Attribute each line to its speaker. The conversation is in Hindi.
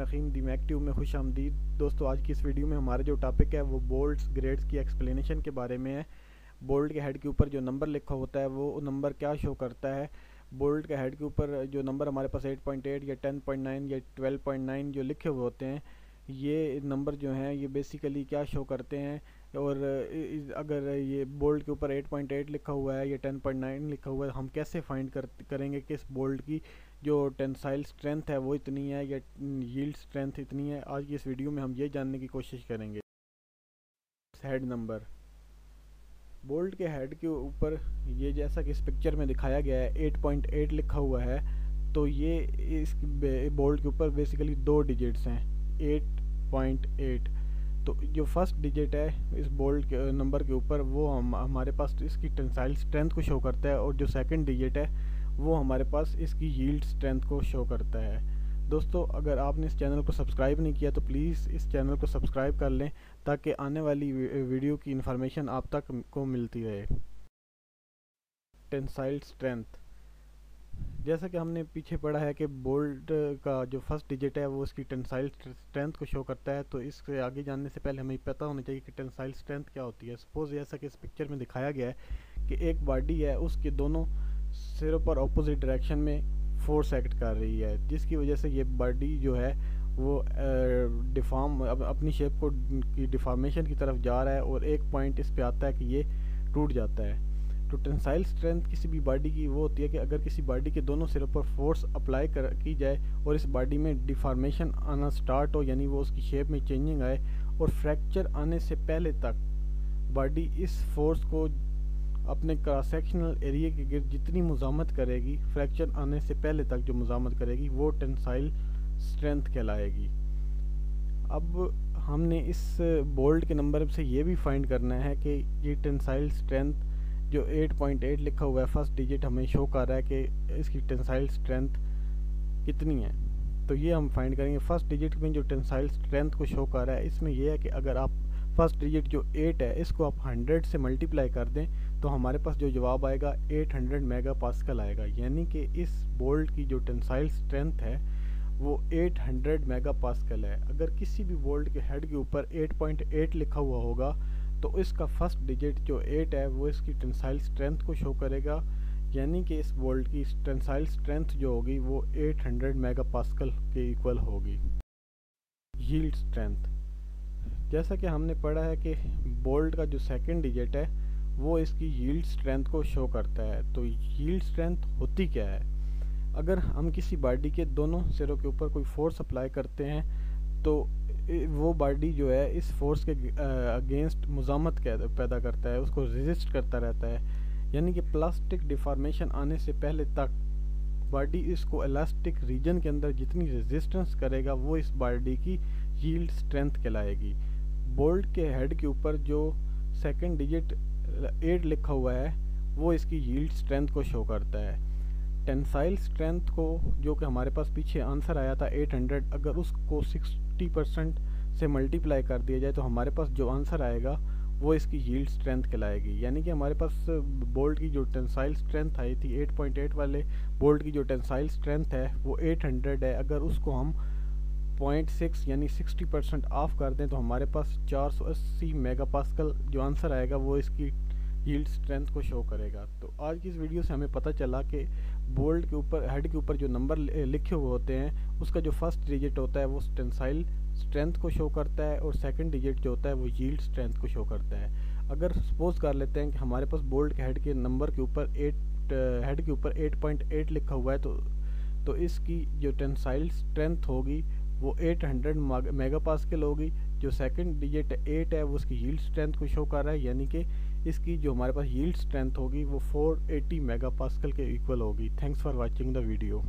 Speaker 1: रहीम दी मैक ट्यूब में खुश आमदीद। दोस्तों, आज की इस वीडियो में हमारा जो टॉपिक है वो बोल्ट्स ग्रेड्स की एक्सप्लेनेशन के बारे में है। बोल्ट के हेड के ऊपर जो नंबर लिखा होता है वो नंबर क्या शो करता है। बोल्ट के हेड के ऊपर जो नंबर हमारे पास 8.8 या 10.9 या 12.9 जो लिखे हुए होते हैं, ये नंबर जो हैं ये बेसिकली क्या शो करते हैं। और अगर ये बोल्ट के ऊपर 8.8 लिखा हुआ है या 10.9 लिखा हुआ है, हम कैसे फाइंड करेंगे कि इस बोल्ट की जो टेंसाइल स्ट्रेंथ है वो इतनी है या यील्ड स्ट्रेंथ इतनी है। आज की इस वीडियो में हम ये जानने की कोशिश करेंगे। हेड नंबर बोल्ट के हेड के ऊपर ये जैसा कि इस पिक्चर में दिखाया गया है 8.8 लिखा हुआ है, तो ये इस बोल्ट के ऊपर बेसिकली 2 डिजिट्स हैं 8.8। तो जो फर्स्ट डिजिट है इस बोल्ट के नंबर के ऊपर वो हमारे पास इसकी टेंसाइल स्ट्रेंथ को शो करता है, और जो सेकंड डिजिट है वो हमारे पास इसकी यील्ड स्ट्रेंथ को शो करता है। दोस्तों, अगर आपने इस चैनल को सब्सक्राइब नहीं किया तो प्लीज़ इस चैनल को सब्सक्राइब कर लें ताकि आने वाली वीडियो की इन्फॉर्मेशन आप तक को मिलती रहे। टेंसाइल स्ट्रेंथ, जैसा कि हमने पीछे पढ़ा है कि बोल्ट का जो फर्स्ट डिजिट है वो इसकी टेंसाइल स्ट्रेंथ को शो करता है। तो इससे आगे जानने से पहले हमें पता होना चाहिए कि टेंसाइल स्ट्रेंथ क्या होती है। सपोज जैसा कि इस पिक्चर में दिखाया गया है कि एक बॉडी है, उसके दोनों सिरों पर ऑपोजिट डायरेक्शन में फोर्स एक्ट कर रही है, जिसकी वजह से ये बॉडी जो है वो अपनी शेप को की डिफॉर्मेशन की तरफ जा रहा है, और एक पॉइंट इस पे आता है कि ये टूट जाता है। तो टेंसाइल स्ट्रेंथ किसी भी बॉडी की वो होती है कि अगर किसी बॉडी के दोनों सिरों पर फोर्स अप्लाई की जाए और इस बॉडी में डिफॉर्मेशन आना स्टार्ट हो, यानी वो उसकी शेप में चेंजिंग आए, और फ्रैक्चर आने से पहले तक बॉडी इस फोर्स को अपने क्रॉस सेक्शनल एरिया के गिर्द जितनी मुजामत करेगी, फ्रैक्चर आने से पहले तक जो मुजामत करेगी वो टेंसाइल स्ट्रेंथ कहलाएगी। अब हमने इस बोल्ट के नंबर से ये भी फाइंड करना है कि ये टेंसाइल स्ट्रेंथ जो 8.8 लिखा हुआ है फर्स्ट डिजिट हमें शो कर रहा है कि इसकी टेंसाइल स्ट्रेंथ कितनी है। तो ये हम फाइंड करेंगे। फर्स्ट डिजिट में जो टेंसाइल स्ट्रेंथ को शो कर रहा है इसमें यह है कि अगर आप फर्स्ट डिजिट जो 8 है इसको आप 100 से मल्टीप्लाई कर दें तो हमारे पास जो जवाब आएगा 800 मेगा पास्कल आएगा, यानी कि इस बोल्ट की जो टेंसाइल स्ट्रेंथ है वो 800 मेगा पास्कल है। अगर किसी भी बोल्ट के हेड के ऊपर 8.8 लिखा हुआ होगा तो इसका फर्स्ट डिजिट जो 8 है वो इसकी टेंसाइल स्ट्रेंथ को शो करेगा, यानी कि इस बोल्ट की टेंसाइल स्ट्रेंथ जो होगी वो 800 मेगा पास्कल के इक्वल होगी। यील्ड स्ट्रेंथ, जैसा कि हमने पढ़ा है कि बोल्ट का जो सेकंड डिजिट है वो इसकी यील्ड स्ट्रेंथ को शो करता है। तो यील्ड स्ट्रेंथ होती क्या है? अगर हम किसी बॉडी के दोनों सिरों के ऊपर कोई फोर्स अप्लाई करते हैं तो वो बॉडी जो है इस फोर्स के अगेंस्ट मुजामत पैदा करता है, उसको रेजिस्ट करता रहता है, यानी कि प्लास्टिक डिफॉर्मेशन आने से पहले तक बॉडी इसको इलास्टिक रीजन के अंदर जितनी रेजिस्टेंस करेगा वो इस बॉडी की यील्ड स्ट्रेंथ कहलाएगी। बोल्ट के हेड के ऊपर जो सेकंड डिजिट 8 लिखा हुआ है वो इसकी यील्ड स्ट्रेंथ को शो करता है। टेंसाइल स्ट्रेंथ को जो कि हमारे पास पीछे आंसर आया था 800, अगर उसको 60% से मल्टीप्लाई कर दिया जाए तो हमारे पास जो आंसर आएगा वो इसकी यील्ड स्ट्रेंथ कहलाएगी। यानी कि हमारे पास बोल्ट की जो टेंसाइल स्ट्रेंथ आई थी 8.8 वाले बोल्ट की जो टेंसाइल स्ट्रेंथ है वो 800 है। अगर उसको हम 0.6 यानी 60% ऑफ कर दें तो हमारे पास 480 मेगा पास्कल जो आंसर आएगा वो इसकी यील्ड स्ट्रेंथ को शो करेगा। तो आज की इस वीडियो से हमें पता चला कि बोल्ट के ऊपर हेड के ऊपर जो नंबर लिखे हुए होते हैं उसका जो फर्स्ट डिजिट होता है वो टेंसाइल स्ट्रेंथ को शो करता है, और सेकंड डिजिट जो होता है वो यील्ड स्ट्रेंथ को शो करता है। अगर सपोज कर लेते हैं कि हमारे पास बोल्ट के हेड के नंबर के ऊपर 8.8 लिखा हुआ है तो इसकी जो टेंसाइल स्ट्रेंथ होगी वो 800 मेगा पास्कल होगी। जो सेकंड डिजिट 8 है वो उसकी यील्ड स्ट्रेंथ को शो कर रहा है, यानी कि इसकी जो हमारे पास यील्ड स्ट्रेंथ होगी वो 480 मेगा पास्कल के इक्वल होगी। Thanks for watching the video.